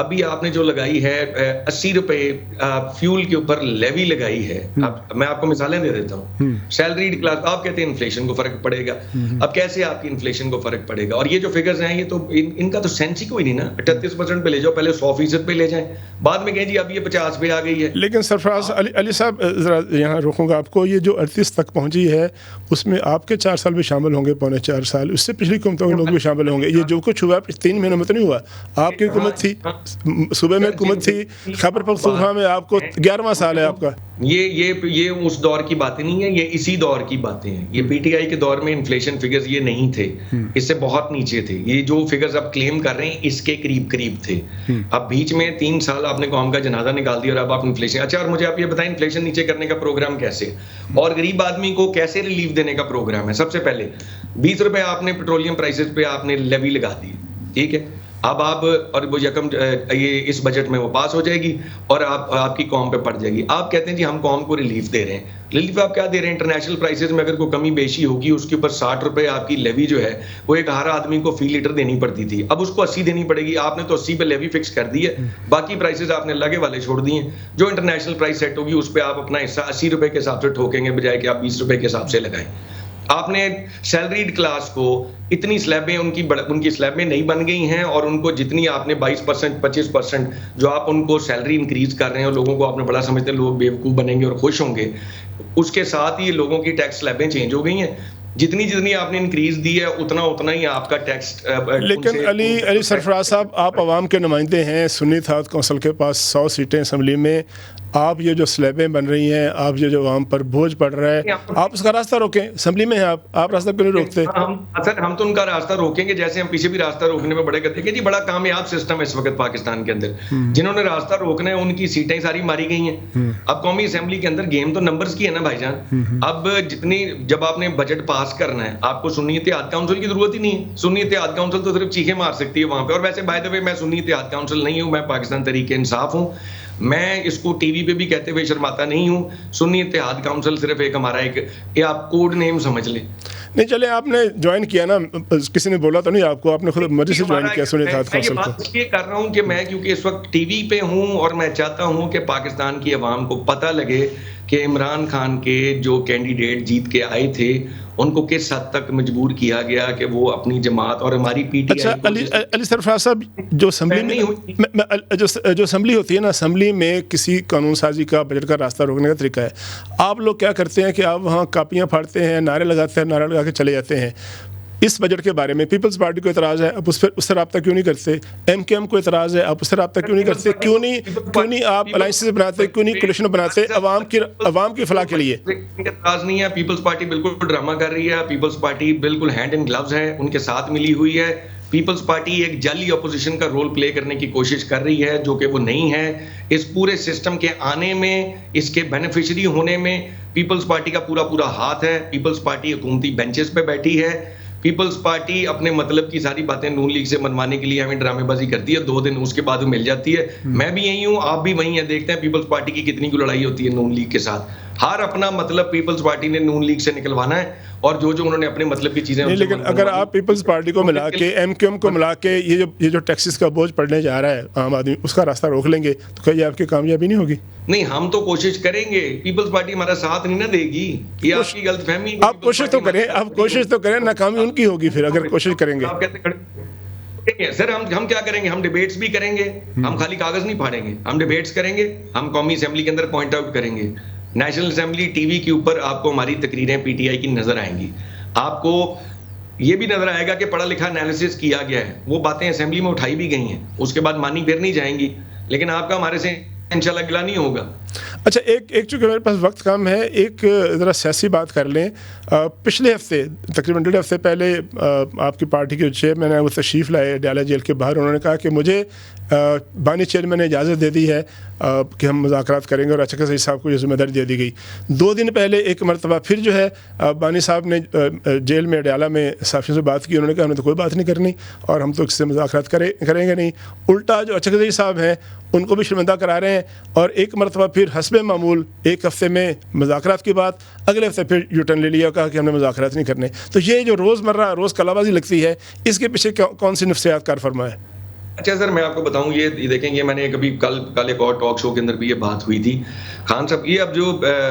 ابھی آپ نے جو لگائی ہے 80 روپے فیول کے اوپر لیوی لگائی ہے. میں آپ کو مثالیں دے دیتا ہوں. سیلریڈ کلاس آپ کہتے ہیں انفلیشن کو فرق پڑے گا. اب کیسے آپ کی انفلیشن کو فرق پڑے گا؟ اور یہ جو فگرز ہیں یہ تو ان کا تو سینس ہی کوئی نہیں نا. 38% پہ لے جاؤ, پہلے 100% پہ لے جائیں, بعد میں کہیں جی اب یہ 50 پہ آ گئی ہے. لیکن سرفراز علی صاحب ذرا یہاں روکوں گا آپ کو. یہ جو 38 تک پہنچی ہے اس میں آپ کے 4 سال بھی شامل ہوں گے, پونے 4 سال, اس سے پچھلی حکومتوں کے لوگ بھی شامل ہوں گے. یہ جو کچھ ہوا 3 مہینوں میں تو نہیں ہوا. آپ کی حکومت تھی, صوبے میں حکومت تھی, خیبر پختونخوا میں آپ کو 11واں سال ہے آپ کا. یہ اس دور کی باتیں نہیں ہیں, یہ اسی دور کی باتیں ہیں. یہ پی ٹی آئی کے دور میں انفلیشن فگرز یہ نہیں تھے, اس سے بہت نیچے تھے. یہ جو فگرز آپ کلیم کر رہے ہیں اس کے قریب تھے. اب بیچ میں 3 سال آپ نے قوم کا جنازہ نکال دیا اور اب آپ انفلیشن. اچھا, اور مجھے آپ یہ بتائیں انفلیشن نیچے کرنے کا پروگرام کیسے اور غریب آدمی کو کیسے ریلیف دینے کا پروگرام ہے؟ سب سے پہلے 20 روپے آپ نے پیٹرولیم پرائسز پہ آپ نے لیوی لگا دی, ٹھیک ہے. اب آپ اور وہ یکم یہ اس بجٹ میں وہ پاس ہو جائے گی اور آپ کی قوم پہ پڑ جائے گی. آپ کہتے ہیں جی ہم قوم کو ریلیف دے رہے ہیں. ریلیف آپ کیا دے رہے ہیں؟ انٹرنیشنل پرائسز میں اگر کوئی کمی بیشی ہوگی اس کے اوپر 60 روپے آپ کی لیوی جو ہے وہ ایک ہر آدمی کو فی لیٹر دینی پڑتی تھی, اب اس کو 80 دینی پڑے گی. آپ نے تو 80 پہ لیوی فکس کر دی ہے, باقی پرائسز آپ نے لگے والے چھوڑ دیے. جو انٹرنیشنل پرائس سیٹ ہوگی اس پہ آپ اپنا حصہ 80 روپے کے حساب سے ٹھوکیں گے بجائے کہ آپ 20 روپے کے حساب سے لگائیں. آپ نے سیلریڈ کلاس کو اتنی سلیبیں ان کی سلیبیں نہیں بن گئی ہیں, اور ان کو جتنی آپ نے 22% 25% جو آپ ان کو سیلری انکریز کر رہے ہیں اور لوگوں کو آپ نے بڑا سمجھتے ہیں لوگ بیوقوف بنیں گے اور خوش ہوں گے, اس کے ساتھ ہی لوگوں کی ٹیکس سلیبیں چینج ہو گئی ہیں. جتنی آپ نے انکریز دی ہے اتنا ہی آپ کا ٹیکس. لیکن علی سرفراز صاحب, آپ عوام کے نمائندے ہیں, سنی تھات کونسل کے پاس 100 سیٹیں اسمبلی میں. آپ یہ جو سلیبیں بن رہی ہیں, آپ یہ جو عوام پر بوجھ پڑ رہا ہے, آپ اس کا راستہ روکیں. اسمبلی میں ہیں آپ راستہ کیوں نہیں روکتے؟ ہم تو ان کا راستہ روکیں گے جیسے ہم پیچھے بھی راستہ روکنے میں بڑے کرتے ہیں. جی بڑا کامیاب سسٹم ہے اس وقت پاکستان کے اندر, جنہوں نے راستہ روکنا ہے ان کی سیٹیں ساری ماری گئی ہیں. اب قومی اسمبلی کے اندر گیم تو نمبرز کی ہے نا بھائی جان. اب جب آپ نے بجٹ پاس کرنا ہے آپ کو سنی اتحاد کاؤنسل کی ضرورت ہی نہیں ہے. سنی اتحاد کاؤنسل تو صرف چیخیں مار سکتی ہے وہاں پہ. اور ویسے بائی دا وے میں سنی اتحاد کاؤنسل نہیں ہوں, میں پاکستان تحریک انصاف ہوں. میں اس کو ٹی وی پہ بھی کہتے ہوئے شرماتا نہیں ہوں. سنی اتحاد کاؤنسل صرف ایک ہمارا یہ آپ کوڈ نیم سمجھ لیں. نہیں چلے, آپ نے جوائن کیا نا, کسی نے بولا تو نہیں آپ کو, آپ نے خود مرضی سے جوائن کیا سنی اتحاد کاؤنسل کو. میں یہ کر رہا ہوں کہ میں کیونکہ اس وقت ٹی وی پہ ہوں اور میں چاہتا ہوں کہ پاکستان کی عوام کو پتہ لگے کہ عمران خان کے جو کینڈیڈیٹ جیت کے آئے تھے ان کو کس حد تک مجبور کیا گیا کہ وہ اپنی جماعت اور ہماری پی ٹی آئی. اچھا علی سرفراز صاحب, جو اسمبلی میں جو اسمبلی ہوتی ہے نا, اسمبلی میں کسی قانون سازی کا بجٹ کا راستہ روکنے کا طریقہ ہے. آپ لوگ کیا کرتے ہیں کہ آپ وہاں کاپیاں پھاڑتے ہیں, نعرے لگاتے ہیں, نعرے لگا کے چلے جاتے ہیں. اس بجٹ کے بارے میں پیپلز پارٹی کو اعتراض ہے, اب اس سے رابطہ کیوں نہیں کرتے؟ ایم کے ایم کو اعتراض ہے, آپ اس سے رابطہ کیوں نہیں کرتے؟ کیوں نہیں آپ الائنسز بناتے, کیوں نہیں کولیشن بناتے عوام کی فلاح کے لیے؟ اعتراض نہیں ہے. پیپلز پارٹی بالکل ڈرامہ کر رہی ہے. پیپلز پارٹی بالکل ہینڈ ان گلوز ہے, ان کے ساتھ ملی ہوئی ہے. پیپلز پارٹی ایک جعلی اپوزیشن کا رول پلے کرنے کی کوشش کر رہی ہے جو کہ وہ نہیں ہے. اس پورے سسٹم کے آنے میں, اس کے بینیفیشری ہونے میں پیپلز پارٹی کا پورا ہاتھ ہے. پیپلز پارٹی حکومتی بینچز پہ بیٹھی ہے. پیپلز پارٹی اپنے مطلب کی ساری باتیں نون لیگ سے منوانے کے لیے ہمیں ڈرامے بازی کرتی ہے, 2 دن اس کے بعد وہ مل جاتی ہے. میں بھی یہی ہوں, آپ بھی وہی ہیں. دیکھتے ہیں پیپلز پارٹی کی کتنی کو لڑائی ہوتی ہے نون لیگ کے ساتھ. ہر اپنا مطلب پیپلز پارٹی نے نون لیگ سے نکلوانا ہے, اور جو انہوں نے اپنے مطلب کی چیزیں. لیکن اگر آپ پیپلز پارٹی کو ملا کے, ایم کیو ایم کو ملا کے یہ جو ٹیکسز کا بوجھ پڑنے جا رہا ہے عام آدمی, اس کا راستہ روک لیں گے تو کیا یہ آپ کی کامیابی نہیں ہوگی؟ نہیں, ہم تو کوشش کریں گے. پیپلز پارٹی ہمارا ساتھ نہیں نہ دے گی. یہ آپ کی غلط فہمی. آپ کوشش تو کریں, ناکامی ان کی ہوگی پھر اگر کوشش کریں گے. سر ہم کیا کریں گے؟ ہم ڈیبیٹس بھی کریں گے. ہم خالی کاغذ نہیں پھاڑیں گے, ہم ڈیبیٹس کریں گے. ہم قومی اسمبلی کے اندر پوائنٹ آؤٹ کریں گے. نیشنل اسمبلی ٹی وی کے اوپر آپ کو ہماری تقریریں پی ٹی آئی کی نظر آئیں گی. آپ کو یہ بھی نظر آئے گا کہ پڑھا لکھا انالیسس کیا گیا ہے. وہ باتیں اسمبلی میں اٹھائی بھی گئی ہیں, اس کے بعد مانی پھر نہیں جائیں گی. لیکن آپ کا ہمارے سے انشاءاللہ گلا نہیں ہوگا. اچھا, ایک چونکہ میرے پاس وقت کم ہے, ایک ذرا سیاسی بات کر لیں. پچھلے ہفتے تقریباً 1.5 ہفتے پہلے آپ کی پارٹی کے چیئرمین ہیں وہ تشریف لائے ڈیالہ جیل کے باہر. انہوں نے کہا کہ مجھے بانی چیئرمین نے اجازت دے دی ہے کہ ہم مذاکرات کریں گے, اور اچھا سعید صاحب کو یہ ذمہ داری دے دی گئی. 2 دن پہلے ایک مرتبہ پھر جو ہے بانی صاحب نے جیل میں ڈیالہ میں صحافیوں سے بات کی. انہوں نے کہا ہمیں تو کوئی بات نہیں کرنی اور ہم تو اس سے مذاکرات کریں گے نہیں. الٹا جو اچھا سعید صاحب ہیں ان کو بھی شرمندہ کرا رہے ہیں, اور ایک مرتبہ پھر حسب معمول 1 ہفتے میں مذاکرات کی بات, اگلے ہفتے پھر یو ٹرن لے لیا اور کہا کہ ہم نے مذاکرات نہیں کرنے. تو یہ جو روز مرہ روز کلا بازی لگتی ہے, اس کے پیچھے کون سی نفسیات کار فرما ہے؟ اچھا سر میں آپ کو بتاؤں یہ دیکھیں گے میں نے کبھی کل ایک اور ٹاک شو کے اندر بھی یہ بات ہوئی تھی خان صاحب کی. اب جو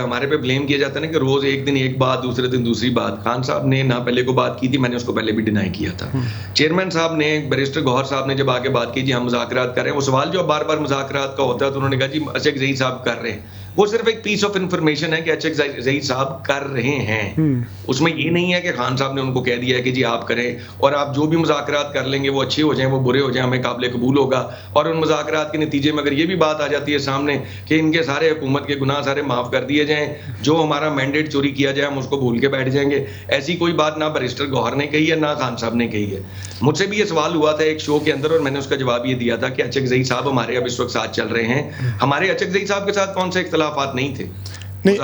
ہمارے پہ بلیم کیا جاتا ہے نا کہ روز ایک دن ایک بات دوسرے دن دوسری بات, خان صاحب نے نہ پہلے کو بات کی تھی, میں نے اس کو پہلے بھی ڈینائی کیا تھا. چیئرمین صاحب نے بیرسٹر گوہر صاحب نے جب آ کے بات کی جی ہم مذاکرات کر رہے ہیں, وہ سوال جو بار بار مذاکرات کا ہوتا ہے تو انہوں نے کہا جی اشرف ظہیر صاحب کر رہے ہیں. وہ صرف ایک پیس آف انفارمیشن ہے کہ اشرف ظہیر صاحب کر رہے ہیں, اس میں یہ نہیں ہے کہ خان صاحب نے ان کو کہہ دیا ہے کہ جی آپ کریں اور آپ جو بھی مذاکرات کر لیں گے وہ اچھے ہو جائیں وہ برے ہو جائیں ہمیں قابل قبول ہوگا. اور ان مذاکرات کے نتیجے میں اگر یہ بھی بات آ جاتی ہے سامنے کہ ان کے سارے حکومت کے گناہ سارے معاف کر دیے جائیں, جو ہمارا مینڈیٹ چوری کیا جائے ہم اس کو بھول کے بیٹھ جائیں گے, ایسی کوئی بات نہ بیرسٹر گوہر نے کہی ہے نہ خان صاحب نے کہی ہے. مجھ سے بھی یہ سوال ہوا تھا ایک شو کے اندر اور میں نے اس کا جواب یہ دیا تھا کہ اشرف ظہیر صاحب ہمارے اب اس وقت ساتھ چل رہے ہیں, ہمارے اشرف ظہیر صاحب کے ساتھ کون سے اختلافات نہیں تھے. نہیں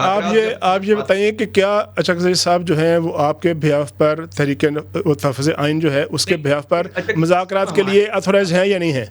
آپ یہ بتائیے کہ کیا اشرف ظہیر صاحب جو ہیں وہ آپ کے بہاف پر تحریک تحفظ آئین جو ہے اس کے بہاف پر مذاکرات کے لیے اتھورائز ہیں یا نہیں ہیں؟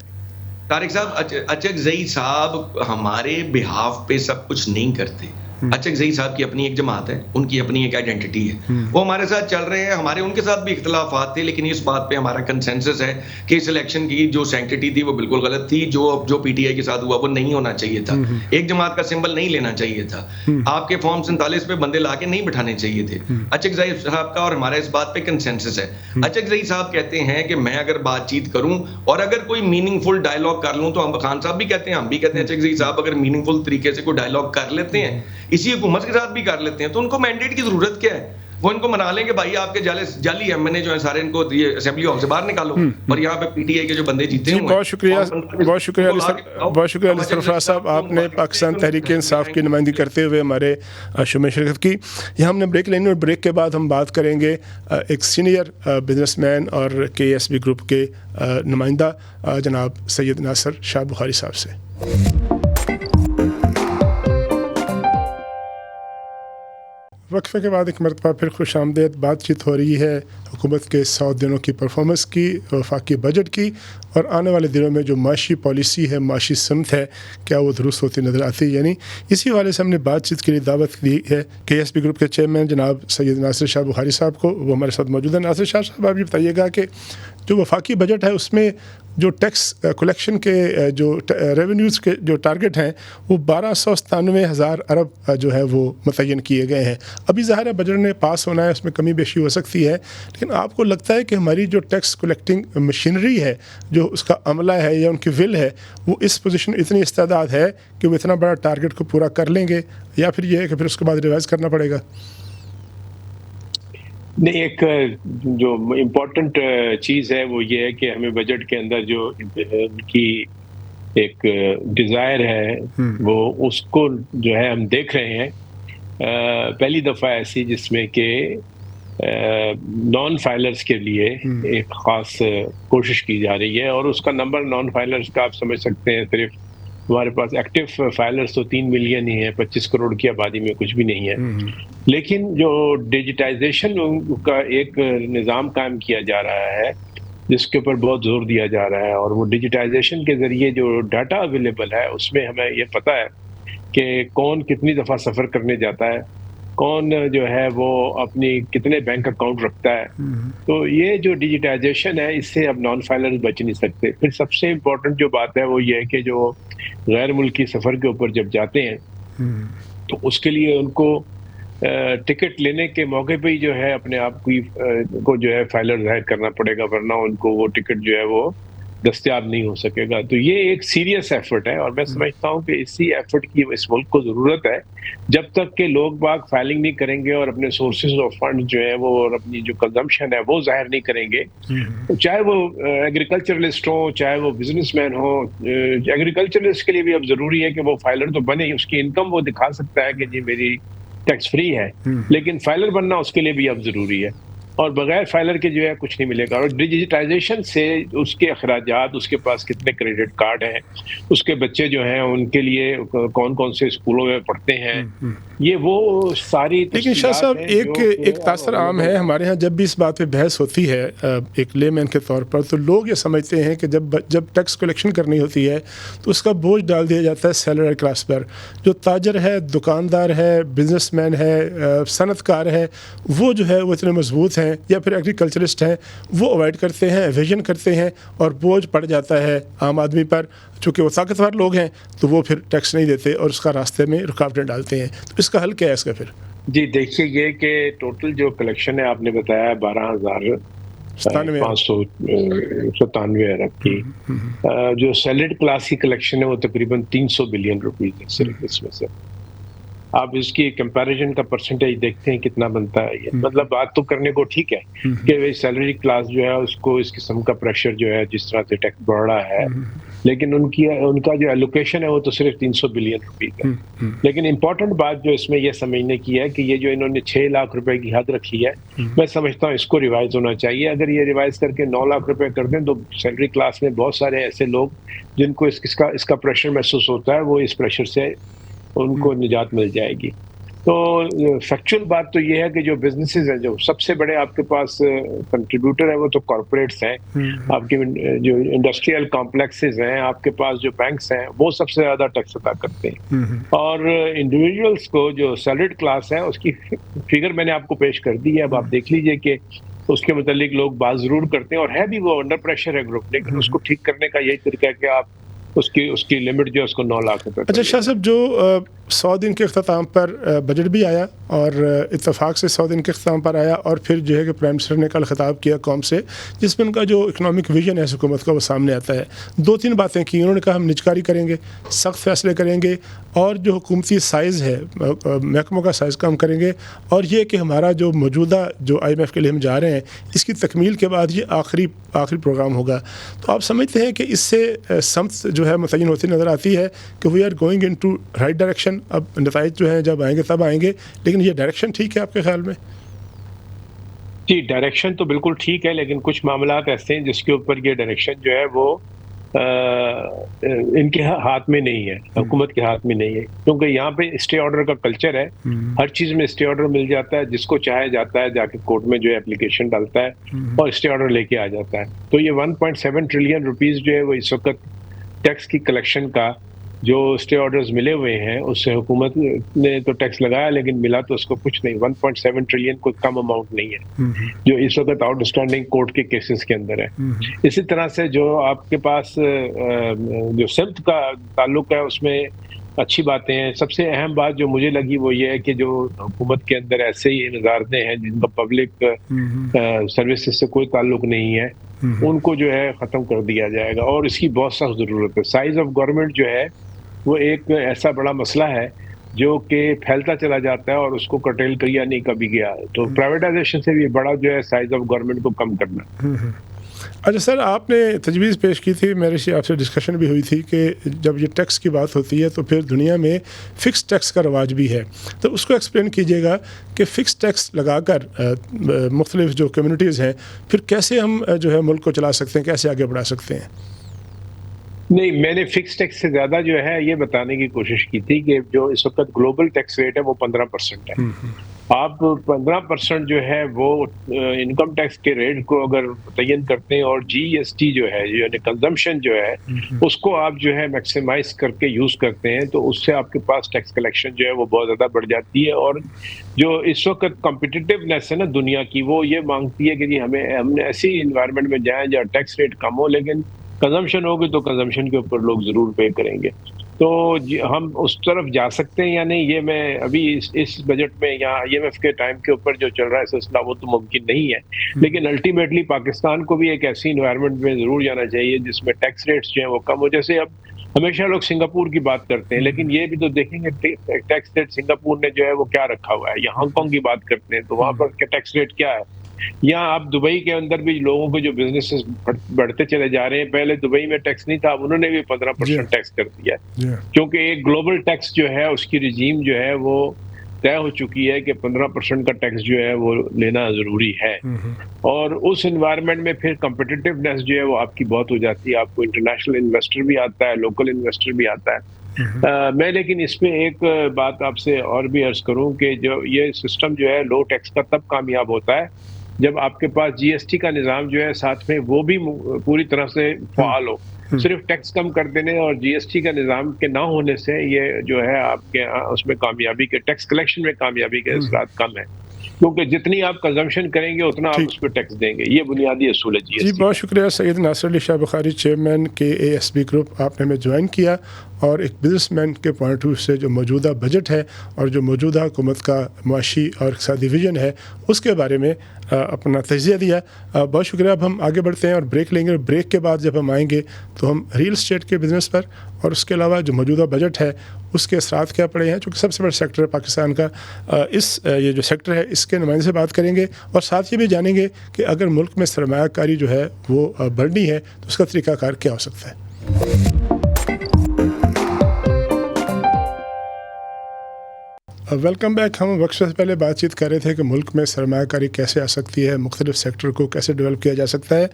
طارق صاحب اشرف ظہیر صاحب ہمارے بہاف پہ سب کچھ نہیں کرتے. اشرف ظہیر صاحب کی اپنی ایک جماعت ہے, ان کی اپنی ایک آئیڈینٹی ہے, وہ ہمارے ساتھ چل رہے ہیں, ہمارے ان کے ساتھ بھی اختلافات تھے لیکن اس بات پہ ہمارا کنسنسس ہے کہ اس الیکشن کی جو سینکٹیٹی تھی وہ بالکل غلط تھی, جو پی ٹی آئی کے ساتھ ہوا وہ نہیں ہونا چاہیے تھا, ایک جماعت کا سمبل نہیں لینا چاہیے تھا, آپ کے فارم 47 پہ بندے لا کے نہیں بٹھانے چاہیے تھے. اشرف ظہیر صاحب کا اور ہمارا اس بات پہ کنسنسس ہے. اشرف ظہیر صاحب کہتے ہیں کہ میں اگر بات چیت کروں اور اگر کوئی میننگ فل ڈائلاگ کر لوں تو ہم خان صاحب بھی کہتے ہیں ہم بھی کہتے ہیں اشرف ظہیر صاحب اگر میننگ فل طریقے سے کوئی ڈائلاگ کر لیتے ہیں اسی حکومت کے ساتھ بھی کر لیتے ہیں تو ان کو مینڈیٹ کی ضرورت کیا ہے. وہ ان کو منا لیں کہ بھائی آپ کے جعلی ایم این اے جو ہیں سارے ان کو یہ اسمبلی ہال سے باہر نکالو اور یہاں پہ پی ٹی آئی کے جو بندے جیتے ہیں. بہت شکریہ علی سرفراز صاحب, آپ نے پاکستان تحریک انصاف کی نمائندگی کرتے ہوئے ہمارے شو میں شرکت کی. یہاں ہم نے بریک لینی اور بریک کے بعد ہم بات کریں گے ایک سینئر بزنس مین اور کے ایس بی گروپ کے نمائندہ جناب سید ناصر شاہ بخاری صاحب سے. وقفے کے بعد ایک مرتبہ پھر خوش آمدید. بات چیت ہو رہی ہے حکومت کے 100 دنوں کی پرفارمنس کی, وفاقی بجٹ کی, اور آنے والے دنوں میں جو معاشی پالیسی ہے, معاشی سمت ہے, کیا وہ درست ہوتی نظر آتی ہے یا نہیں. اسی حوالے سے ہم نے بات چیت کے لیے دعوت دی ہے کے ایس بی گروپ کے چیئرمین جناب سید ناصر شاہ بخاری صاحب کو, وہ ہمارے ساتھ موجود ہیں. ناصر شاہ صاحب آپ یہ بتائیے گا کہ جو وفاقی بجٹ ہے اس میں جو ٹیکس کلیکشن کے جو ریونیوز کے جو ٹارگٹ ہیں وہ 1297,000 ارب جو ہے وہ متعین کیے گئے ہیں. ابھی ظاہر ہے بجٹ نے پاس ہونا ہے, اس میں کمی بیشی ہو سکتی ہے, لیکن آپ کو لگتا ہے کہ ہماری جو ٹیکس کلیکٹنگ مشینری ہے, جو اس کا عملہ ہے یا ان کی ول ہے, وہ اس پوزیشن اتنی استعداد ہے کہ وہ اتنا بڑا ٹارگٹ کو پورا کر لیں گے, یا پھر یہ ہے کہ پھر اس کے بعد ریوائز کرنا پڑے گا؟ نہیں, ایک جو امپورٹنٹ چیز ہے وہ یہ ہے کہ ہمیں بجٹ کے اندر جو ان کی ایک ڈیزائر ہے وہ اس کو جو ہے ہم دیکھ رہے ہیں. پہلی دفعہ ایسی جس میں کہ نان فائلرز کے لیے ایک خاص کوشش کی جا رہی ہے, اور اس کا نمبر نان فائلرز کا آپ سمجھ سکتے ہیں, صرف ہمارے پاس ایکٹیو فائلرز تو 3 ملین ہی ہیں, 25 کروڑ کی آبادی میں کچھ بھی نہیں ہے. لیکن جو ڈیجیٹائزیشن کا ایک نظام قائم کیا جا رہا ہے جس کے اوپر بہت زور دیا جا رہا ہے, اور وہ ڈیجیٹائزیشن کے ذریعے جو ڈاٹا اویلیبل ہے اس میں ہمیں یہ پتہ ہے کہ کون کتنی دفعہ سفر کرنے جاتا ہے, کون جو ہے وہ اپنی کتنے بینک اکاؤنٹ رکھتا ہے. تو یہ جو ڈیجیٹائزیشن ہے اس سے اب نان فائلرز بچ نہیں سکتے. پھر سب سے امپورٹنٹ جو بات ہے وہ یہ ہے کہ جو غیر ملکی سفر کے اوپر جب جاتے ہیں تو اس کے لیے ان کو ٹکٹ لینے کے موقع پہ ہی جو ہے اپنے آپ کو جو ہے فائلر ظاہر کرنا پڑے گا, ورنہ ان کو وہ ٹکٹ جو ہے وہ دستیاب نہیں ہو سکے گا. تو یہ ایک سیریس ایفرٹ ہے, اور میں سمجھتا ہوں کہ اسی ایفرٹ کی اس ملک کو ضرورت ہے. جب تک کہ لوگ باغ فائلنگ نہیں کریں گے اور اپنے سورسز آف فنڈ جو ہے وہ اور اپنی جو کنزمپشن ہے وہ ظاہر نہیں کریں گے, چاہے وہ ایگریکلچرلسٹ ہوں چاہے وہ بزنس مین ہوں. ایگریکلچرلسٹ کے لیے بھی اب ضروری ہے کہ وہ فائلر تو بنے, اس کی انکم وہ دکھا سکتا ہے کہ جی میری ٹیکس فری ہے, لیکن فائلر بننا اس کے لیے بھی اب ضروری ہے, اور بغیر فائلر کے جو ہے کچھ نہیں ملے گا. اور ڈیجیٹائزیشن سے اس کے اخراجات, اس کے پاس کتنے کریڈٹ کارڈ ہیں, اس کے بچے جو ہیں ان کے لیے کون کون سے اسکولوں میں پڑھتے ہیں, یہ وہ ساری لیکن شاہ صاحب ایک تاثر عام ہے ہمارے ہاں، جب بھی اس بات پہ بحث ہوتی ہے ایک لے مین کے طور پر، تو لوگ یہ سمجھتے ہیں کہ جب ٹیکس کلیکشن کرنی ہوتی ہے تو اس کا بوجھ ڈال دیا جاتا ہے سیلری کلاس پر. جو تاجر ہے، دکاندار ہے، بزنس مین ہے، صنعت کار ہے، وہ جو ہے وہ اتنے مضبوط ہیں، یا پھر ایگریکلچرسٹ ہیں، وہ اوائڈ کرتے ہیں، ایویژن کرتے ہیں، اور بوجھ پڑ جاتا ہے عام آدمی پر. چونکہ وہ طاقتور لوگ ہیں تو وہ پھر ٹیکس نہیں دیتے اور اس کا راستے میں رکاوٹیں ڈالتے ہیں. تو اس کا حل کیا ہے اس کا پھر؟ جی دیکھیے، یہ کہ ٹوٹل جو کلیکشن ہے آپ نے بتایا 12,597 ارب کی، جو سیلڈ کلاس کی کلیکشن ہے وہ تقریباً 300 بلین روپیز ہے صرف اس میں سے. آپ اس کی کمپیریزن کا پرسنٹیج دیکھتے ہیں کتنا بنتا ہے. یہ مطلب بات تو کرنے کو ٹھیک ہے کہ سیلری کلاس جو ہے اس کو اس قسم کا پریشر جو ہے جس طرح سے ٹیکس بڑھ رہا ہے، لیکن ان کا جو ایلوکیشن ہے وہ تو صرف 300 بلین روپیز ہے. لیکن امپورٹنٹ بات جو اس میں یہ سمجھنے کی ہے کہ یہ جو انہوں نے 6 لاکھ روپے کی حد رکھی ہے، میں سمجھتا ہوں اس کو ریوائز ہونا چاہیے. اگر یہ ریوائز کر کے 9 لاکھ روپے کر دیں تو سیلری کلاس میں بہت سارے ایسے لوگ جن کو اس کا پریشر محسوس ہوتا ہے، وہ اس پریشر سے ان کو نجات مل جائے گی. تو فیکچوئل بات تو یہ ہے کہ جو بزنسز ہیں، جو سب سے بڑے آپ کے پاس کنٹریبیوٹر ہیں وہ تو کارپوریٹس ہیں. آپ کے جو انڈسٹریل کمپلیکسز ہیں، آپ کے پاس جو بینکس ہیں، وہ سب سے زیادہ ٹیکس ادا کرتے ہیں. اور انڈیویجولس کو جو سیلریڈ کلاس ہے اس کی فگر میں نے آپ کو پیش کر دی ہے. اب آپ دیکھ لیجئے کہ اس کے متعلق لوگ بات ضرور کرتے ہیں، اور ہے بھی وہ انڈر پریشر ہے گروپ، لیکن اس کو ٹھیک کرنے کا یہی طریقہ ہے کہ آپ اس کی لمٹ جو ہے اس کو 9 لاکھ روپے. اچھا شاہ صاحب، جو 100 دن کے اختتام پر بجٹ بھی آیا اور اتفاق سے 100 دن کے اختتام پر آیا، اور پھر جو ہے کہ پرائم منسٹر نے کل خطاب کیا قوم سے، جس میں ان کا جو اکنامک ویژن ہے حکومت کا وہ سامنے آتا ہے. 2-3 باتیں کی انہوں نے. کہا ہم نجکاری کریں گے، سخت فیصلے کریں گے، اور جو حکومتی سائز ہے محکموں کا سائز کم کریں گے، اور یہ کہ ہمارا جو موجودہ جو IMF کے لیے ہم جا رہے ہیں اس کی تکمیل کے بعد یہ آخری پروگرام ہوگا. تو آپ سمجھتے ہیں کہ اس سے سمت جو ہے متعین ہوتی نظر آتی ہے کہ we are going in to right direction? اب نتائج جو ہیں جب آئیں گے تب آئیں گے، لیکن یہ ڈائریکشن ٹھیک ہے آپ کے خیال میں؟ جی ڈائریکشن تو بالکل ٹھیک ہے، لیکن کچھ معاملات ایسے ہیں جس کے اوپر یہ ڈائریکشن جو ہے وہ ان کے ہاتھ میں نہیں ہے، حکومت کے ہاتھ میں نہیں ہے. کیونکہ یہاں پہ اسٹے آرڈر کا کلچر ہے، ہر چیز میں اسٹے آرڈر مل جاتا ہے، جس کو چاہے جاتا ہے جا کے کورٹ میں جو ہے اپلیکیشن ڈالتا ہے اور اسٹے آرڈر لے کے آ جاتا ہے. تو یہ 1.7 ٹریلین روپیز جو ہے وہ اس وقت ٹیکس کی کلیکشن کا جو اسٹے آرڈرز ملے ہوئے ہیں اس سے حکومت نے تو ٹیکس لگایا، لیکن ملا تو اس کو کچھ نہیں. 1.7 ٹریلین کوئی کم اماؤنٹ نہیں ہے جو اس وقت آؤٹ اسٹینڈنگ کورٹ کے کیسز کے اندر ہے. اسی طرح سے جو آپ کے پاس جو سمت کا تعلق ہے اس میں اچھی باتیں ہیں. سب سے اہم بات جو مجھے لگی وہ یہ ہے کہ جو حکومت کے اندر ایسے ہی وزارتیں ہیں جن کا پبلک سروسز سے کوئی تعلق نہیں ہے، ان کو جو ہے ختم کر دیا جائے گا، اور اس کی بہت سخت ضرورت ہے. سائز آف گورنمنٹ جو ہے وہ ایک ایسا بڑا مسئلہ ہے جو کہ پھیلتا چلا جاتا ہے اور اس کو کرٹیل کیا نہیں کبھی گیا. تو پرائیویٹائزیشن سے بھی بڑا جو ہے سائز آف گورنمنٹ کو کم کرنا. اچھا سر، آپ نے تجویز پیش کی تھی، میرے آپ سے ڈسکشن بھی ہوئی تھی کہ جب یہ ٹیکس کی بات ہوتی ہے تو پھر دنیا میں فکس ٹیکس کا رواج بھی ہے. تو اس کو ایکسپلین کیجیے گا کہ فکس ٹیکس لگا کر مختلف جو کمیونٹیز ہیں پھر کیسے ہم جو ہے ملک کو چلا سکتے ہیں، کیسے آگے بڑھا سکتے ہیں؟ نہیں، میں نے فکس ٹیکس سے زیادہ جو ہے یہ بتانے کی کوشش کی تھی کہ جو اس وقت گلوبل ٹیکس ریٹ ہے وہ 15% ہے. آپ 15% جو ہے وہ انکم ٹیکس کے ریٹ کو اگر متعین کرتے ہیں، اور GST جو ہے یعنی کنزمپشن جو ہے اس کو آپ جو ہے میکسیمائز کر کے یوز کرتے ہیں، تو اس سے آپ کے پاس ٹیکس کلیکشن جو ہے وہ بہت زیادہ بڑھ جاتی ہے. اور جو اس وقت کمپٹیٹیونیس ہے نا دنیا کی، وہ یہ مانگتی ہے کہ جی ہم نے ایسی انوائرمنٹ میں جائیں جہاں ٹیکس ریٹ کم ہو، لیکن کنزمپشن ہوگی تو کنزمپشن کے اوپر لوگ ضرور پے کریں گے. تو ہم اس طرف جا سکتے ہیں یا نہیں، یہ میں ابھی اس بجٹ میں یا IMF کے ٹائم کے اوپر جو چل رہا ہے سلسلہ وہ تو ممکن نہیں ہے. لیکن الٹیمیٹلی پاکستان کو بھی ایک ایسی انوائرمنٹ میں ضرور جانا چاہیے جس میں ٹیکس ریٹس جو ہیں وہ کم ہو. جیسے اب ہمیشہ لوگ سنگاپور کی بات کرتے ہیں، لیکن یہ بھی تو دیکھیں گے ٹیکس ریٹ سنگاپور نے جو ہے وہ کیا رکھا ہوا ہے، یا ہانگ کانگ کی بات کرتے ہیں تو وہاں پر ٹیکس ریٹ کیا ہے. یا آپ دبئی کے اندر بھی لوگوں کے جو بزنس بڑھتے چلے جا رہے ہیں، پہلے دبئی میں ٹیکس نہیں تھا، انہوں نے بھی 15% ٹیکس کر دیا ہے، کیونکہ ایک گلوبل ٹیکس جو ہے اس کی رجیم جو ہے وہ طے ہو چکی ہے کہ 15% کا ٹیکس جو ہے وہ لینا ضروری ہے. اور اس انوائرمنٹ میں پھر کمپٹیٹیونیس جو ہے وہ آپ کی بہت ہو جاتی ہے. آپ کو انٹرنیشنل انویسٹر بھی آتا ہے، لوکل انویسٹر بھی آتا ہے. میں لیکن اس میں ایک بات آپ سے اور بھی عرض کروں کہ جو یہ سسٹم جو ہے لو ٹیکس کا تب کامیاب ہوتا ہے جب آپ کے پاس جی ایس ٹی کا نظام جو ہے ساتھ میں وہ بھی پوری طرح سے فعال ہو. صرف ٹیکس کم کر دینے اور جی ایس ٹی کا نظام کے نہ ہونے سے یہ جو ہے آپ کے اس میں کامیابی کے ٹیکس کلیکشن میں کامیابی کے اثرات کم ہیں، کیونکہ جتنی آپ کنزمپشن کریں گے اتنا آپ اس پہ ٹیکس دیں گے. یہ بنیادی اصول ہے جی ایس ٹی. جی بہت شکریہ سید ناصر علی شاہ بخاری، چیئرمین کے اے ایس بی گروپ، آپ نے ہمیں جوائن کیا اور ایک بزنس مین کے پوائنٹ آف ویو سے جو موجودہ بجٹ ہے اور جو موجودہ حکومت کا معاشی اور اقتصادی ویژن ہے اس کے بارے میں اپنا تجزیہ دیا. بہت شکریہ. اب ہم آگے بڑھتے ہیں اور بریک لیں گے، اور بریک کے بعد جب ہم آئیں گے تو ہم ریئل اسٹیٹ کے بزنس پر اور اس کے علاوہ جو موجودہ بجٹ ہے اس کے اثرات کیا پڑے ہیں، چونکہ سب سے بڑا سیکٹر ہے پاکستان کا، یہ جو سیکٹر ہے اس کے نمائندے سے بات کریں گے اور ساتھ یہ بھی جانیں گے کہ اگر ملک میں سرمایہ کاری جو ہے وہ بڑھنی ہے تو اس کا طریقہ کار کیا ہو سکتا ہے. Welcome back. ہم وقت سے پہلے بات چیت کر رہے تھے کہ ملک میں سرمایہ کاری کیسے آ سکتی ہے، مختلف سیکٹر کو کیسے ڈیولپ کیا جا سکتا ہے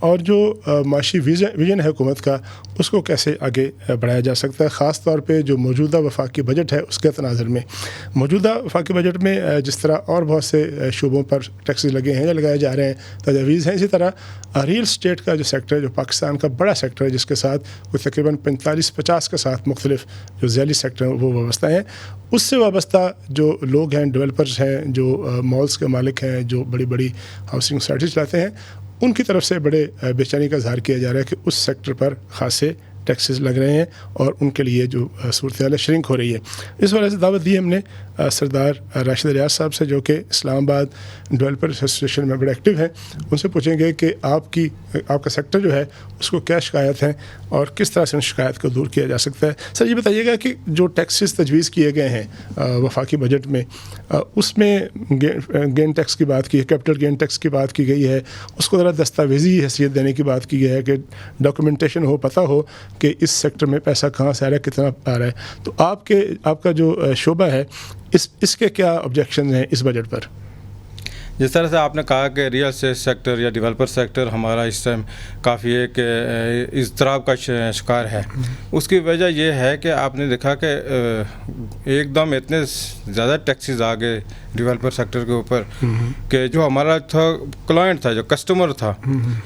اور جو معاشی ویژن ہے حکومت کا اس کو کیسے آگے بڑھایا جا سکتا ہے، خاص طور پہ جو موجودہ وفاقی بجٹ ہے اس کے تناظر میں. موجودہ وفاقی بجٹ میں جس طرح اور بہت سے شعبوں پر ٹیکسز لگے ہیں یا لگائے جا رہے ہیں، تجاویز ہیں، اسی طرح ریئل اسٹیٹ کا جو سیکٹر ہے جو پاکستان کا بڑا سیکٹر ہے جس کے ساتھ کوئی تقریباً 45-50 کے ساتھ مختلف جو ذیلی سیکٹر ہیں وہ وابستہ ہیں، اس سے وابستہ جو لوگ ہیں، ڈیولپرز ہیں، جو مالز کے مالک ہیں، جو بڑی بڑی ہاؤسنگ سوسائٹیز چلاتے ہیں، ان کی طرف سے بڑے بے چینی کا اظہار کیا جا رہا ہے کہ اس سیکٹر پر خاصے ٹیکسز لگ رہے ہیں اور ان کے لیے جو صورتحال شرنک ہو رہی ہے. اس وجہ سے دعوت دی ہم نے سردار راشد ریاض صاحب سے جو کہ اسلام آباد ڈیولپر ایسوسیشن میں بڑے ایکٹیو ہیں. ان سے پوچھیں گے کہ آپ کا سیکٹر جو ہے اس کو کیا شکایت ہیں اور کس طرح سے ان شکایت کو دور کیا جا سکتا ہے. سر یہ بتائیے گا کہ جو ٹیکسز تجویز کیے گئے ہیں وفاقی بجٹ میں، اس میں گین ٹیکس کی بات کی ہے، کیپٹل گین ٹیکس کی بات کی گئی ہے، اس کو ذرا دستاویزی حیثیت دینے کی بات کی گئی ہے کہ ڈاکومنٹیشن ہو، پتہ ہو کہ اس سیکٹر میں پیسہ کہاں سے آ رہا ہے، کتنا آ رہا ہے. تو آپ کا جو شعبہ ہے اس کے کیا آبجیکشن ہیں اس بجٹ پر؟ جس طرح سے آپ نے کہا کہ ریئل اسٹیٹ سیکٹر یا ڈیولپر سیکٹر ہمارا اس ٹائم کافی ایک اضطراب کا شکار ہے. اس کی وجہ یہ ہے کہ آپ نے دیکھا کہ ایک دم اتنے زیادہ ٹیکسز آ گئے ڈیولپر سیکٹر کے اوپر کہ جو ہمارا کلائنٹ تھا، جو کسٹمر تھا،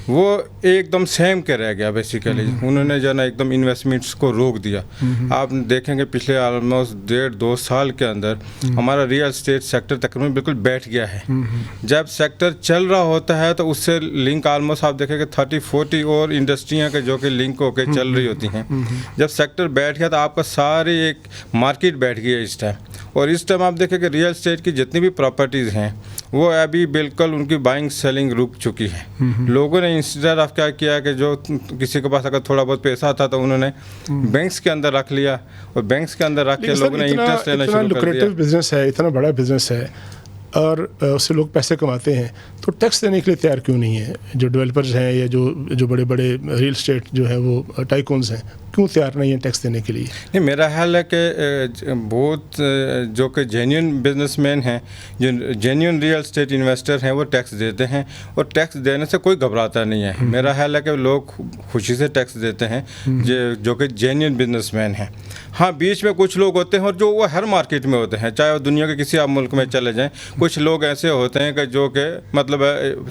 وہ ایک دم سیم کے رہ گیا. بیسیکلی انہوں نے جو ہے نا ایک دم انویسٹمنٹس کو روک دیا. آپ دیکھیں گے پچھلے آلموسٹ 1.5-2 سال کے اندر ہمارا ریئل اسٹیٹ سیکٹر تقریباً بالکل بیٹھ گیا ہے. جب سیکٹر چل رہا ہوتا ہے تو اس سے لنک آلموسٹ آپ دیکھیں کہ 30-40 اور انڈسٹریاں کے جو کہ لنک ہو کے چل رہی ہوتی ہیں. جب سیکٹر بیٹھ گیا تو آپ کا ساری ایک مارکیٹ بیٹھ گئی ہے اس ٹائم. اور اس ٹائم آپ دیکھیں کہ ریئل اسٹیٹ کی جتنی بھی پراپرٹیز ہیں وہ ابھی بالکل ان کی بائنگ سیلنگ رک چکی ہے. لوگوں نے انسٹیڈ آف کیا کیا کہ جو کسی کے پاس اگر تھوڑا بہت پیسہ تھا تو انہوں نے بینکس کے اندر رکھ لیا اور بینکس کے اندر رکھ کے لوگوں نے انٹرسٹ لینا شروع کر دیا. بزنس ہے، اتنا بڑا بزنس ہے اور اس سے لوگ پیسے کماتے ہیں، تو ٹیکس دینے کے لیے تیار کیوں نہیں ہے؟ جو ڈیولپرز ہیں یا جو بڑے بڑے ریئل اسٹیٹ جو ہے وہ ٹائکونز ہیں، کیوں تیار نہیں ہیں ٹیکس دینے کے لیے؟ نہیں، میرا خیال ہے کہ بہت جو کہ جینیون بزنس مین ہیں، جو جینیون ریئل اسٹیٹ انویسٹر ہیں، وہ ٹیکس دیتے ہیں اور ٹیکس دینے سے کوئی گھبراتا نہیں ہے. میرا خیال ہے کہ لوگ خوشی سے ٹیکس دیتے ہیں جو کہ جینیون بزنس مین ہیں. ہاں، بیچ میں کچھ لوگ ہوتے ہیں اور جو وہ ہر مارکیٹ میں ہوتے ہیں، چاہے وہ دنیا کے کسی آپ ملک میں چلے جائیں، کچھ لوگ ایسے ہوتے ہیں کہ جو کہ مطلب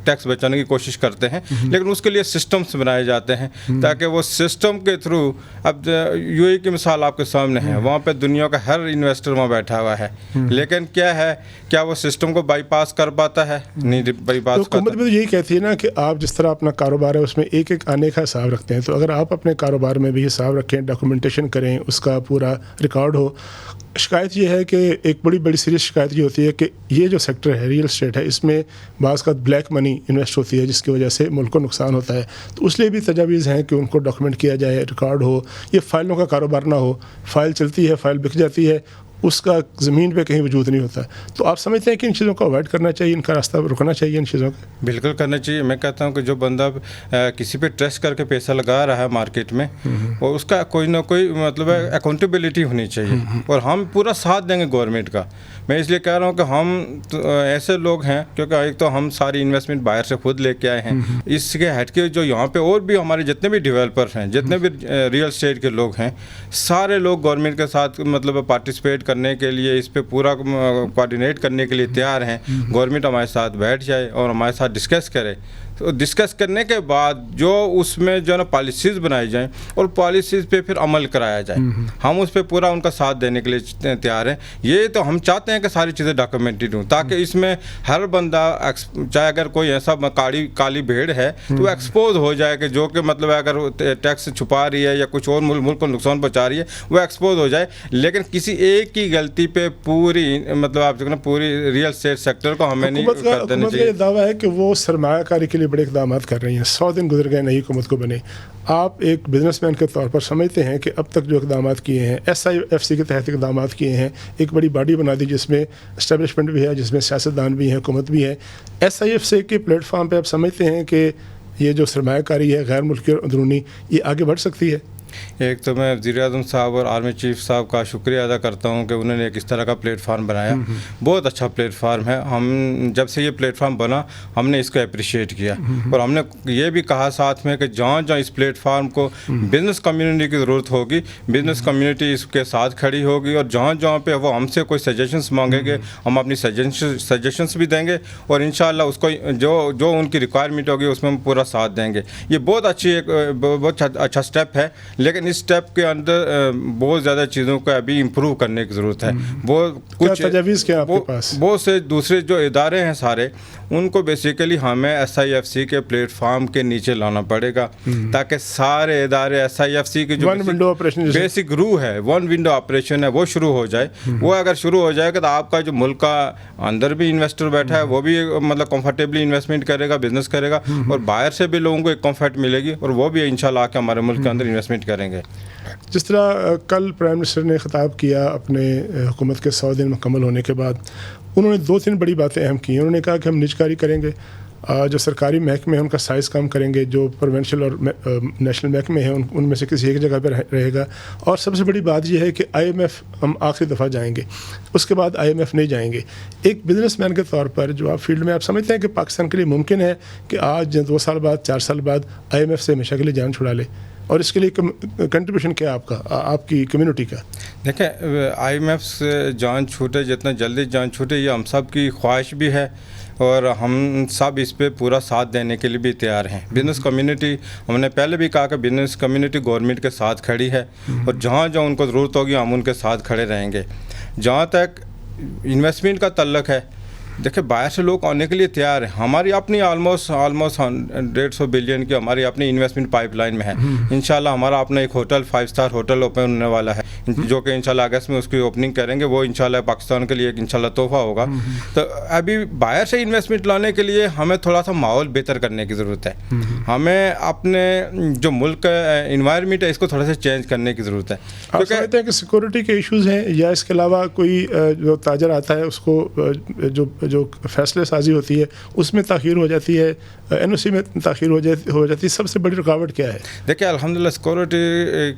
ٹیکس بچانے کی کوشش کرتے ہیں، لیکن اس کے لیے سسٹمز بنائے جاتے ہیں تاکہ وہ سسٹم کے تھرو، اب یو اے کی مثال آپ کے سامنے ہے، وہاں پہ دنیا کا ہر انویسٹر وہاں بیٹھا ہوا ہے، لیکن کیا وہ سسٹم کو بائی پاس کر پاتا ہے؟ نہیں بائی پاس کرتا. حکومت بھی تو یہی کہتی ہے نا کہ آپ جس طرح اپنا کاروبار ہے اس میں ایک ایک آنے کا حساب رکھتے ہیں، تو اگر آپ اپنے کاروبار میں بھی حساب رکھیں، ڈاکومنٹیشن کریں، اس کا پورا ریکارڈ ہو. شکایت یہ ہے کہ ایک بڑی سیریس شکایت یہ ہوتی ہے کہ یہ جو سیکٹر ہے ریئل اسٹیٹ ہے، اس میں بعض کا بلیک منی انویسٹ ہوتی ہے جس کی وجہ سے ملک کو نقصان ہوتا ہے. تو اس لیے بھی تجاویز ہیں کہ ان کو ڈاکومنٹ کیا جائے، ریکارڈ ہو، یہ فائلوں کا کاروبار نہ ہو. فائل چلتی ہے، فائل بک جاتی ہے، اس کا زمین پہ کہیں وجود نہیں ہوتا. تو آپ سمجھتے ہیں کہ ان چیزوں کو اوائڈ کرنا چاہیے، ان کا راستہ رکنا چاہیے ان چیزوں کا؟ بالکل کرنا چاہیے. میں کہتا ہوں کہ جو بندہ کسی پہ ٹرسٹ کر کے پیسہ لگا رہا ہے مارکیٹ میں، اور اس کا کوئی نہ کوئی مطلب اکاؤنٹیبلٹی ہونی چاہیے. اور ہم پورا ساتھ دیں گے گورنمنٹ کا. میں اس لیے کہہ رہا ہوں کہ ہم ایسے لوگ ہیں کیونکہ ایک تو ہم ساری انویسٹمنٹ باہر سے خود لے کے آئے ہیں، اس کے ہٹ کے جو یہاں پہ اور بھی ہمارے جتنے بھی ڈیولپر ہیں، جتنے بھی ریئل اسٹیٹ کے لوگ ہیں، سارے لوگ گورنمنٹ کے ساتھ مطلب پارٹیسپیٹ کرنے کے لیے، اس پہ پورا کوآرڈینیٹ کرنے کے لیے تیار ہیں۔ گورنمنٹ ہمارے ساتھ بیٹھ جائے اور ہمارے ساتھ ڈسکس کرے، تو ڈسکس کرنے کے بعد جو اس میں جو ہے نا پالیسیز بنائی جائیں اور پالیسیز پہ پھر عمل کرایا جائے، ہم اس پہ پورا ان کا ساتھ دینے کے لیے تیار ہیں۔ یہ تو ہم چاہتے ہیں کہ ساری چیزیں ڈاکومنٹڈ ہوں تاکہ اس میں ہر بندہ، چاہے اگر کوئی ایسا کالی بھیڑ ہے تو وہ ایکسپوز ہو جائے کہ جو کہ مطلب اگر ٹیکس چھپا رہی ہے یا کچھ اور ملک کو نقصان پہنچا رہی ہے، وہ ایکسپوز ہو جائے۔ لیکن کسی ایک کی غلطی پہ پوری مطلب آپ دیکھنا پوری ریئل اسٹیٹ سیکٹر کو ہمیں نہیں کر دینا چاہیے۔ یہ دعویٰ ہے کہ وہ سرمایہ کاری کے لیے بڑے اقدامات کر رہی ہیں، 100 دن گزر گئے نئی حکومت کو بنے۔ آپ ایک بزنس مین کے طور پر سمجھتے ہیں کہ اب تک جو اقدامات کیے ہیں، SIFC کے تحت اقدامات کیے ہیں، ایک بڑی باڈی بنا دی جس میں اسٹیبلشمنٹ بھی ہے، جس میں سیاستدان بھی ہیں، حکومت بھی ہے، SIFC کے پلیٹ فارم پہ آپ سمجھتے ہیں کہ یہ جو سرمایہ کاری ہے غیر ملکی اور اندرونی، یہ آگے بڑھ سکتی ہے؟ ایک تو میں وزیر اعظم صاحب اور آرمی چیف صاحب کا شکریہ ادا کرتا ہوں کہ انہوں نے ایک اس طرح کا پلیٹ فارم بنایا، بہت اچھا پلیٹ فارم ہے۔ ہم جب سے یہ پلیٹ فارم بنا ہم نے اس کو اپریشیٹ کیا اور ہم نے یہ بھی کہا ساتھ میں کہ جہاں جہاں اس پلیٹ فارم کو بزنس کمیونٹی کی ضرورت ہوگی، بزنس کمیونٹی اس کے ساتھ کھڑی ہوگی، اور جہاں جہاں پہ وہ ہم سے کوئی سجیشنس مانگیں گے ہم اپنی سجیشنس بھی دیں گے، اور انشاءاللہ اس کو جو ان کی ریکوائرمنٹ ہوگی اس میں ہم پورا ساتھ دیں گے۔ یہ بہت بہت اچھا اسٹیپ ہے، لیکن اس اسٹیپ کے اندر بہت زیادہ چیزوں کو ابھی امپروو کرنے کی ضرورت ہے۔ وہ کچھ تجاویز کیا آپ کے پاس؟ بہت سے دوسرے جو ادارے ہیں سارے، ان کو بیسیکلی ہمیں SIFC کے پلیٹ فارم کے نیچے لانا پڑے گا تاکہ سارے ادارے SIFC کی جو بیسک روح ہے، ون ونڈو آپریشن ہے، وہ شروع ہو جائے۔ وہ اگر شروع ہو جائے گا تو آپ کا جو ملک کا اندر بھی انویسٹر بیٹھا ہے وہ بھی مطلب کمفرٹیبلی انویسٹمنٹ کرے گا، بزنس کرے گا، اور باہر سے بھی لوگوں کو ایک کمفرٹ ملے گی اور وہ بھی انشاءاللہ آ کے ہمارے ملک کے اندر انویسٹمنٹ کریں گے۔ جس طرح کل پرائم منسٹر نے خطاب کیا اپنے حکومت کے 100 دن مکمل ہونے کے بعد، انہوں نے 2-3 بڑی باتیں اہم کی ہیں۔ انہوں نے کہا کہ ہم نجکاری کریں گے، جو سرکاری محکمے ہیں ان کا سائز کم کریں گے، جو پروونشل اور نیشنل محکمے ہیں ان میں سے کسی ایک جگہ پہ رہے گا، اور سب سے بڑی بات یہ ہے کہ IMF ہم آخری دفعہ جائیں گے، اس کے بعد IMF نہیں جائیں گے۔ ایک بزنس مین کے طور پر جو آپ فیلڈ میں، آپ سمجھتے ہیں کہ پاکستان کے لیے ممکن ہے کہ آج 2 سال بعد 4 سال بعد IMF سے ہمیشہ کے لیے جان چھڑا لے؟ اور اس کے لیے کنٹریبیوشن کیا آپ کا، آپ کی کمیونٹی کا؟ دیکھیں IMF سے جان چھوٹے، جتنا جلدی جان چھوٹے، یہ ہم سب کی خواہش بھی ہے اور ہم سب اس پہ پورا ساتھ دینے کے لیے بھی تیار ہیں۔ بزنس کمیونٹی، ہم نے پہلے بھی کہا کہ بزنس کمیونٹی گورنمنٹ کے ساتھ کھڑی ہے اور جہاں جہاں ان کو ضرورت ہوگی ہم ان کے ساتھ کھڑے رہیں گے۔ جہاں تک انویسٹمنٹ کا تعلق ہے، دیکھیں باہر سے لوگ آنے کے لیے تیار ہیں۔ ہماری اپنی آلموسٹ 150 بلین کی ہماری اپنی انویسٹمنٹ پائپ لائن میں ہے۔ انشاءاللہ ہمارا اپنا ایک ہوٹل 5 اسٹار ہوٹل اوپن ہونے والا ہے، جو کہ انشاءاللہ اگست میں اس کی اوپننگ کریں گے۔ وہ انشاءاللہ پاکستان کے لیے ایک انشاءاللہ تحفہ ہوگا۔ تو ابھی باہر سے انویسٹمنٹ لانے کے لیے ہمیں تھوڑا سا ماحول بہتر کرنے کی ضرورت ہے۔ ہمیں اپنے جو ملک کا انوائرمنٹ ہے اس کو تھوڑا سا چینج کرنے کی ضرورت ہے۔ آپ سمجھتے ہیں کہ سیکورٹی کے ایشوز ہیں، یا اس کے علاوہ کوئی جو تاجر آتا ہے اس کو جو فیصلے سازی ہوتی ہے اس میں تاخیر ہو جاتی ہے، NOC میں تاخیر ہو جاتی ہے، سب سے بڑی رکاوٹ کیا ہے؟ دیکھیں الحمدللہ سیکورٹی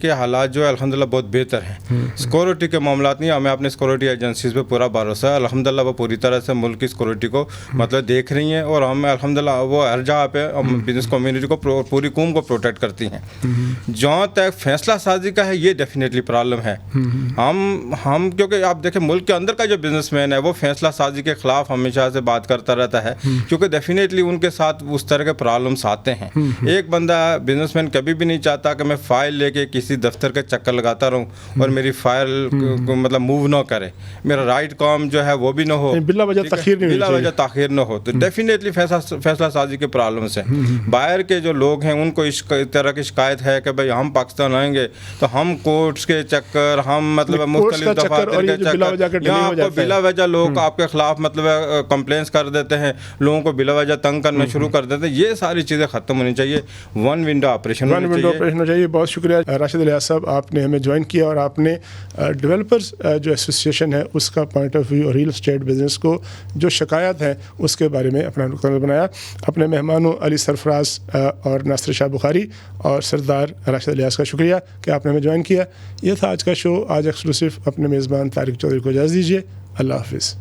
کے حالات جو ہے الحمدللہ بہت بہتر ہیں۔ سیکورٹی کے معاملات نہیں، ہمیں اپنے سیکورٹی ایجنسیز پہ پورا بھروسہ ہے۔ الحمدللہ وہ پوری طرح سے ملک کی سیکورٹی کو مطلب دیکھ رہی ہیں، اور ہم الحمدللہ وہ ہر جگہ پہ بزنس کمیونٹی کو، پوری قوم کو پروٹیکٹ کرتی ہیں۔ جہاں تک فیصلہ سازی کا ہے، یہ ڈیفینیٹلی پرابلم ہے۔ ہم کیونکہ آپ دیکھیں ملک کے اندر کا جو بزنس مین ہے وہ فیصلہ سازی کے خلاف ہمیشہ سے بات کرتا رہتا ہے، کیونکہ ڈیفینیٹلی ان کے ساتھ اس طرح کے پرابلمس آتے ہیں۔ ایک بندہ بزنس مین کبھی بھی نہیں چاہتا کہ میں فائل لے کے کسی دفتر کے چکر لگاتا رہوں اور میری فائل مطلب موو نہ کرے، میرا رائٹ کام جو ہے وہ بھی نہ ہو، بلا وجہ تاخیر نہ ہو۔ تو ڈیفینیٹلی فیصلہ سازی کے پرابلمس ہیں۔ باہر کے جو لوگ ہیں ان کو اس طرح کی شکایت ہے کہ بھائی ہم پاکستان آئیں گے تو ہم کورٹس کے چکر، ہم مطلب مختلف دفاتر کے چکر، یہاں آپ کو بلا وجہ لوگ آپ کے خلاف مطلب کمپلینس کر دیتے ہیں، لوگوں کو بلا وجہ تنگ کرنا شروع کر دیتے ہیں۔ یہ ساری چیزیں ختم ہونی چاہیے، ون ونڈو آپریشن ہونی چاہیے۔ بہت شکریہ راشد الیاس صاحب، آپ نے ہمیں جوائن کیا اور آپ نے ڈیولپرز جو ایسوسیشن ہے اس کا پوائنٹ آف ویو اور ریئل اسٹیٹ بزنس کو جو شکایات ہیں اس کے بارے میں اپنا نقطہ نظر بنایا. اپنے مہمانوں علی سرفراز اور ناصر شاہ بخاری اور سردار راشد الیاس کا شکریہ کہ آپ نے ہمیں جوائن کیا. یہ تھا آج کا شو. آج ایکسکلوسیو. اپنے میزبان طارق چودھری کو اجازت دیجیے. اللہ حافظ.